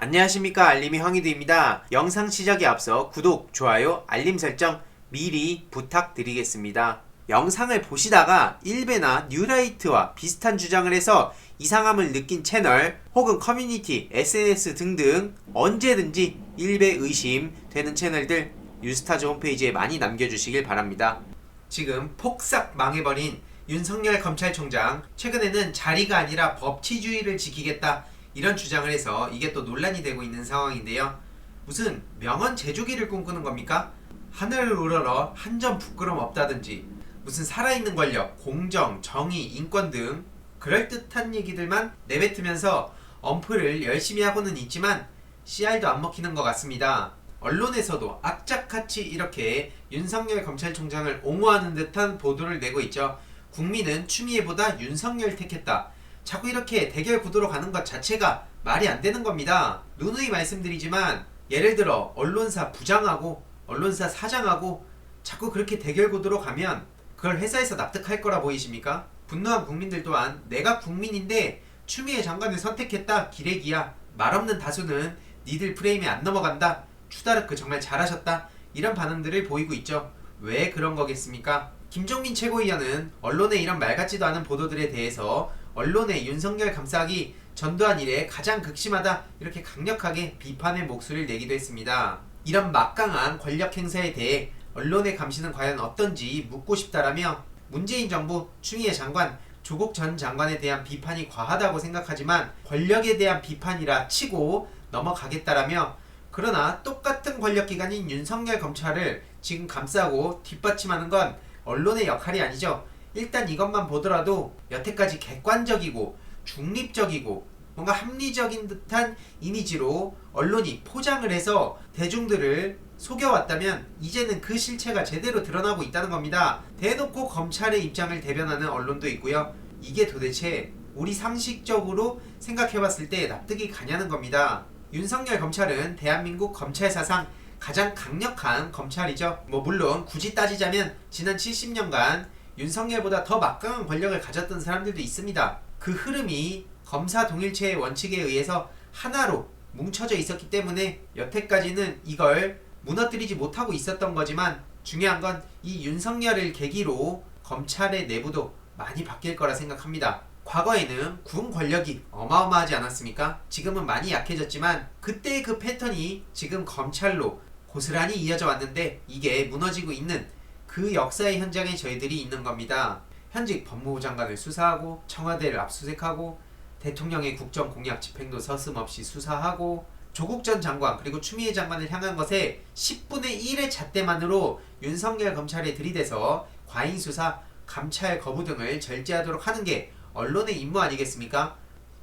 안녕하십니까, 알림이 황희두입니다. 영상 시작에 앞서 구독, 좋아요, 알림 설정 미리 부탁드리겠습니다. 영상을 보시다가 일베나 뉴라이트와 비슷한 주장을 해서 이상함을 느낀 채널 혹은 커뮤니티, SNS 등등 언제든지 일베 의심되는 채널들 뉴스타즈 홈페이지에 많이 남겨주시길 바랍니다. 지금 폭삭 망해버린 윤석열 검찰총장, 최근에는 자리가 아니라 법치주의를 지키겠다 이런 주장을 해서 이게 또 논란이 되고 있는 상황인데요. 무슨 명언 제조기를 꿈꾸는 겁니까? 하늘을 우러러 한 점 부끄럼 없다든지, 무슨 살아있는 권력, 공정, 정의, 인권 등 그럴듯한 얘기들만 내뱉으면서 엄프를 열심히 하고는 있지만 씨알도 안 먹히는 것 같습니다. 언론에서도 악착같이 이렇게 윤석열 검찰총장을 옹호하는 듯한 보도를 내고 있죠. 국민은 추미애보다 윤석열 택했다. 자꾸 이렇게 대결 구도로 가는 것 자체가 말이 안 되는 겁니다. 누누이 말씀드리지만 예를 들어 언론사 부장하고 언론사 사장하고 자꾸 그렇게 대결 구도로 가면 그걸 회사에서 납득할 거라 보이십니까? 분노한 국민들 또한 내가 국민인데 추미애 장관을 선택했다 기레기야, 말없는 다수는 니들 프레임에 안 넘어간다, 추다르크 정말 잘하셨다, 이런 반응들을 보이고 있죠. 왜 그런 거겠습니까? 김종민 최고위원은 언론의 이런 말 같지도 않은 보도들에 대해서 언론의 윤석열 감싸기 전두환 이래 가장 극심하다, 이렇게 강력하게 비판의 목소리를 내기도 했습니다. 이런 막강한 권력 행사에 대해 언론의 감시는 과연 어떤지 묻고 싶다라며 문재인 정부, 추미애 장관, 조국 전 장관에 대한 비판이 과하다고 생각하지만 권력에 대한 비판이라 치고 넘어가겠다라며, 그러나 똑같은 권력기관인 윤석열 검찰을 지금 감싸고 뒷받침하는 건 언론의 역할이 아니죠. 일단 이것만 보더라도 여태까지 객관적이고 중립적이고 뭔가 합리적인 듯한 이미지로 언론이 포장을 해서 대중들을 속여왔다면 이제는 그 실체가 제대로 드러나고 있다는 겁니다. 대놓고 검찰의 입장을 대변하는 언론도 있고요. 이게 도대체 우리 상식적으로 생각해봤을 때 납득이 가냐는 겁니다. 윤석열 검찰은 대한민국 검찰 사상 가장 강력한 검찰이죠. 물론 굳이 따지자면 지난 70년간 윤석열보다 더 막강한 권력을 가졌던 사람들도 있습니다. 그 흐름이 검사 동일체의 원칙에 의해서 하나로 뭉쳐져 있었기 때문에 여태까지는 이걸 무너뜨리지 못하고 있었던 거지만, 중요한 건 이 윤석열을 계기로 검찰의 내부도 많이 바뀔 거라 생각합니다. 과거에는 군 권력이 어마어마하지 않았습니까? 지금은 많이 약해졌지만 그때의 그 패턴이 지금 검찰로 고스란히 이어져 왔는데 이게 무너지고 있는 그 역사의 현장에 저희들이 있는 겁니다. 현직 법무부 장관을 수사하고 청와대를 압수수색하고 대통령의 국정 공약 집행도 서슴없이 수사하고 조국 전 장관 그리고 추미애 장관을 향한 것에 10분의 1의 잣대만으로 윤석열 검찰에 들이대서 과잉 수사, 감찰 거부 등을 절제하도록 하는 게 언론의 임무 아니겠습니까?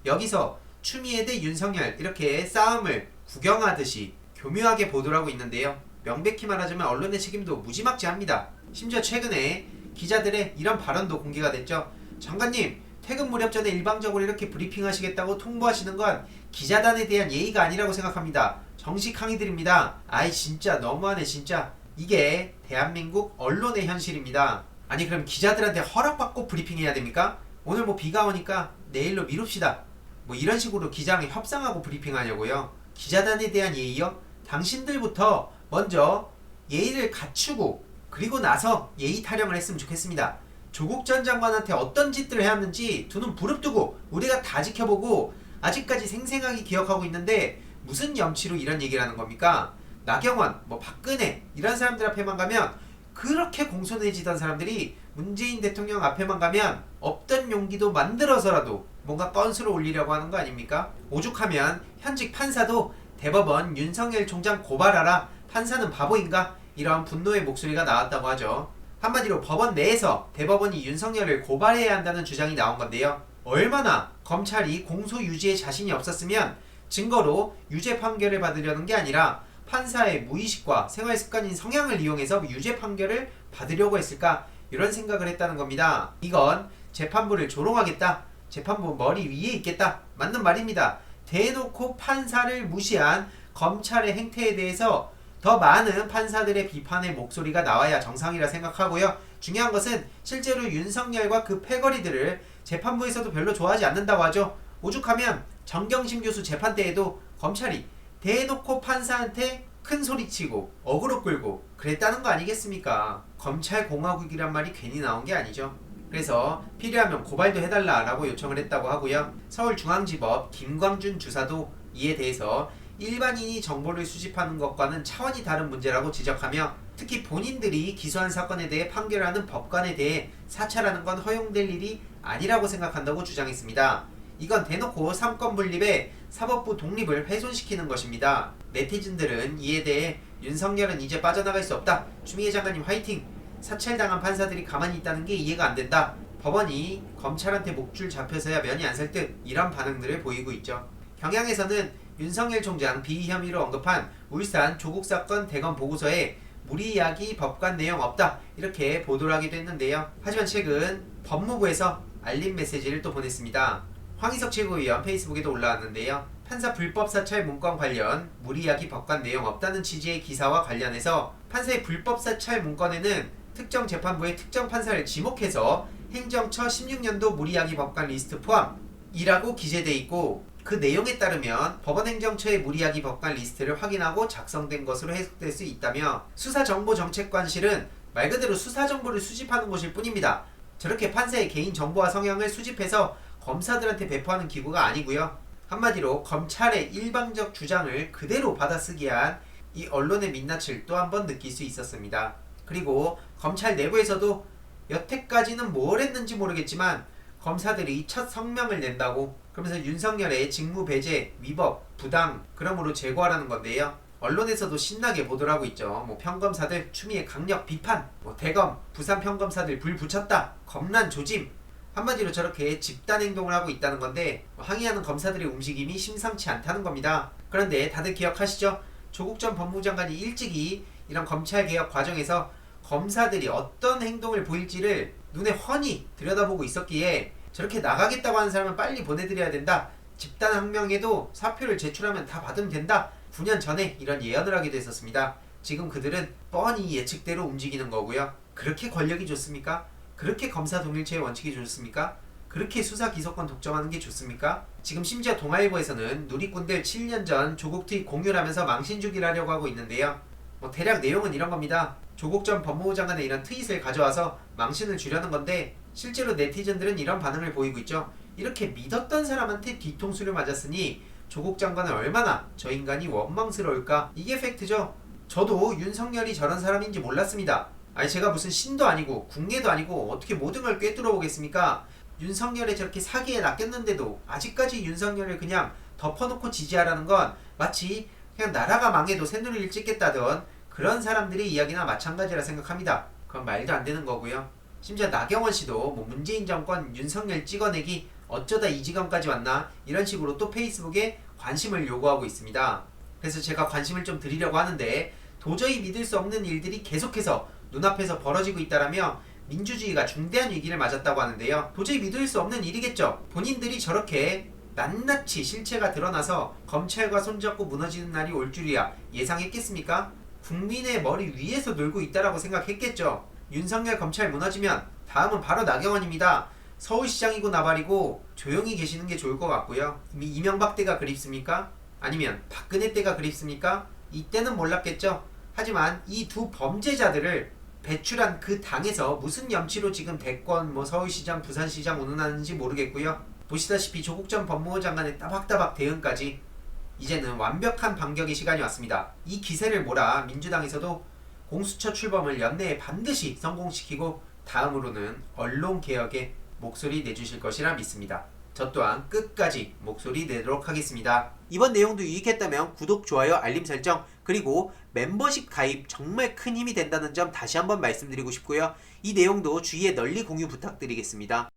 여기서 추미애 대 윤석열 이렇게 싸움을 구경하듯이 교묘하게 보도를 하고 있는데요. 명백히 말하자면 언론의 책임도 무지막지합니다. 심지어 최근에 기자들의 이런 발언도 공개가 됐죠. 장관님, 퇴근 무렵 전에 일방적으로 이렇게 브리핑하시겠다고 통보하시는 건 기자단에 대한 예의가 아니라고 생각합니다. 정식 항의드립니다. 아이 진짜 너무하네 진짜. 이게 대한민국 언론의 현실입니다. 아니 그럼 기자들한테 허락받고 브리핑해야 됩니까? 오늘 비가 오니까 내일로 미룹시다, 이런 식으로 기자랑 협상하고 브리핑하냐고요? 기자단에 대한 예의요? 당신들부터 먼저 예의를 갖추고 그리고 나서 예의 타령을 했으면 좋겠습니다. 조국 전 장관한테 어떤 짓들을 해왔는지 두 눈 부릅뜨고 우리가 다 지켜보고 아직까지 생생하게 기억하고 있는데 무슨 염치로 이런 얘기를 하는 겁니까? 나경원, 박근혜 이런 사람들 앞에만 가면 그렇게 공손해지던 사람들이 문재인 대통령 앞에만 가면 없던 용기도 만들어서라도 뭔가 건수를 올리려고 하는 거 아닙니까? 오죽하면 현직 판사도 대법원 윤석열 총장 고발하라, 판사는 바보인가? 이런 분노의 목소리가 나왔다고 하죠. 한마디로 법원 내에서 대법원이 윤석열을 고발해야 한다는 주장이 나온 건데요. 얼마나 검찰이 공소 유지에 자신이 없었으면 증거로 유죄 판결을 받으려는 게 아니라 판사의 무의식과 생활 습관인 성향을 이용해서 유죄 판결을 받으려고 했을까, 이런 생각을 했다는 겁니다. 이건 재판부를 조롱하겠다, 재판부 머리 위에 있겠다, 맞는 말입니다. 대놓고 판사를 무시한 검찰의 행태에 대해서 더 많은 판사들의 비판의 목소리가 나와야 정상이라 생각하고요. 중요한 것은 실제로 윤석열과 그 패거리들을 재판부에서도 별로 좋아하지 않는다고 하죠. 오죽하면 정경심 교수 재판 때에도 검찰이 대놓고 판사한테 큰 소리치고 어그로 끌고 그랬다는 거 아니겠습니까? 검찰공화국이란 말이 괜히 나온 게 아니죠. 그래서 필요하면 고발도 해달라라고 요청을 했다고 하고요. 서울중앙지법 김광준 주사도 이에 대해서 일반인이 정보를 수집하는 것과는 차원이 다른 문제라고 지적하며 특히 본인들이 기소한 사건에 대해 판결하는 법관에 대해 사찰하는 건 허용될 일이 아니라고 생각한다고 주장했습니다. 이건 대놓고 삼권 분립에 사법부 독립을 훼손시키는 것입니다. 네티즌들은 이에 대해 윤석열은 이제 빠져나갈 수 없다. 추미애 장관님 화이팅! 사찰당한 판사들이 가만히 있다는 게 이해가 안 된다. 법원이 검찰한테 목줄 잡혀서야 면이 안 설 듯 이런 반응들을 보이고 있죠. 경향에서는 윤석열 총장 비위 혐의로 언급한 울산 조국 사건 대검 보고서에 무리야기 법관 내용 없다 이렇게 보도를 하기도 했는데요. 하지만 최근 법무부에서 알림 메시지를 또 보냈습니다. 황희석 최고위원 페이스북에도 올라왔는데요. 판사 불법 사찰 문건 관련 무리야기 법관 내용 없다는 취지의 기사와 관련해서 판사의 불법 사찰 문건에는 특정 재판부의 특정 판사를 지목해서 행정처 16년도 무리야기 법관 리스트 포함이라고 기재돼 있고 그 내용에 따르면 법원 행정처의 무리야기 법관 리스트를 확인하고 작성된 것으로 해석될 수 있다며 수사정보정책관실은 말 그대로 수사정보를 수집하는 곳일 뿐입니다. 저렇게 판사의 개인 정보와 성향을 수집해서 검사들한테 배포하는 기구가 아니고요. 한마디로 검찰의 일방적 주장을 그대로 받아쓰기 한 이 언론의 민낯을 또 한 번 느낄 수 있었습니다. 그리고 검찰 내부에서도 여태까지는 뭘 했는지 모르겠지만 검사들이 첫 성명을 낸다고 그러면서 윤석열의 직무 배제, 위법, 부당 그러므로 제거하라는 건데요. 언론에서도 신나게 보도를 하고 있죠. 평검사들 추미애 강력 비판, 대검, 부산 평검사들 불 붙였다, 검란 조짐 한마디로 저렇게 집단 행동을 하고 있다는 건데 항의하는 검사들의 움직임이 심상치 않다는 겁니다. 그런데 다들 기억하시죠? 조국 전 법무부 장관이 일찍이 이런 검찰개혁 과정에서 검사들이 어떤 행동을 보일지를 눈에 훤히 들여다보고 있었기에 저렇게 나가겠다고 하는 사람은 빨리 보내드려야 된다. 집단항명에도 사표를 제출하면 다 받으면 된다. 9년 전에 이런 예언을 하기도 했었습니다. 지금 그들은 뻔히 예측대로 움직이는 거고요. 그렇게 권력이 좋습니까? 그렇게 검사 동일체의 원칙이 좋습니까? 그렇게 수사 기소권 독점하는 게 좋습니까? 지금 심지어 동아일보에서는 누리꾼들 7년 전 조국 트윗 공유를 하면서 망신주기를 하려고 하고 있는데요. 대략 내용은 이런 겁니다. 조국 전 법무부 장관의 이런 트윗을 가져와서 망신을 주려는 건데 실제로 네티즌들은 이런 반응을 보이고 있죠. 이렇게 믿었던 사람한테 뒤통수를 맞았으니 조국 장관은 얼마나 저 인간이 원망스러울까? 이게 팩트죠. 저도 윤석열이 저런 사람인지 몰랐습니다. 아니 제가 무슨 신도 아니고 궁예도 아니고 어떻게 모든 걸 꿰뚫어 보겠습니까? 윤석열에 저렇게 사기에 낚였는데도 아직까지 윤석열을 그냥 덮어놓고 지지하라는 건 마치 그냥 나라가 망해도 새누리를 찍겠다던 그런 사람들의 이야기나 마찬가지라 생각합니다. 그건 말도 안 되는 거고요. 심지어 나경원 씨도 문재인 정권 윤석열 찍어내기 어쩌다 이 지경까지 왔나 이런 식으로 또 페이스북에 관심을 요구하고 있습니다. 그래서 제가 관심을 좀 드리려고 하는데 도저히 믿을 수 없는 일들이 계속해서 눈앞에서 벌어지고 있다라며 민주주의가 중대한 위기를 맞았다고 하는데요. 도저히 믿을 수 없는 일이겠죠. 본인들이 저렇게 낱낱이 실체가 드러나서 검찰과 손잡고 무너지는 날이 올 줄이야 예상했겠습니까? 국민의 머리 위에서 놀고 있다라고 생각했겠죠. 윤석열 검찰 무너지면 다음은 바로 나경원입니다. 서울시장이고 나발이고 조용히 계시는 게 좋을 것 같고요. 이명박 때가 그립습니까? 아니면 박근혜 때가 그립습니까? 이때는 몰랐겠죠. 하지만 이 두 범죄자들을 배출한 그 당에서 무슨 염치로 지금 대권 서울시장 부산시장 운운하는지 모르겠고요. 보시다시피 조국 전 법무부 장관의 따박따박 대응까지 이제는 완벽한 반격의 시간이 왔습니다. 이 기세를 몰아 민주당에서도 공수처 출범을 연내에 반드시 성공시키고 다음으로는 언론개혁에 목소리 내주실 것이라 믿습니다. 저 또한 끝까지 목소리 내도록 하겠습니다. 이번 내용도 유익했다면 구독, 좋아요, 알림 설정 그리고 멤버십 가입 정말 큰 힘이 된다는 점 다시 한번 말씀드리고 싶고요. 이 내용도 주위에 널리 공유 부탁드리겠습니다.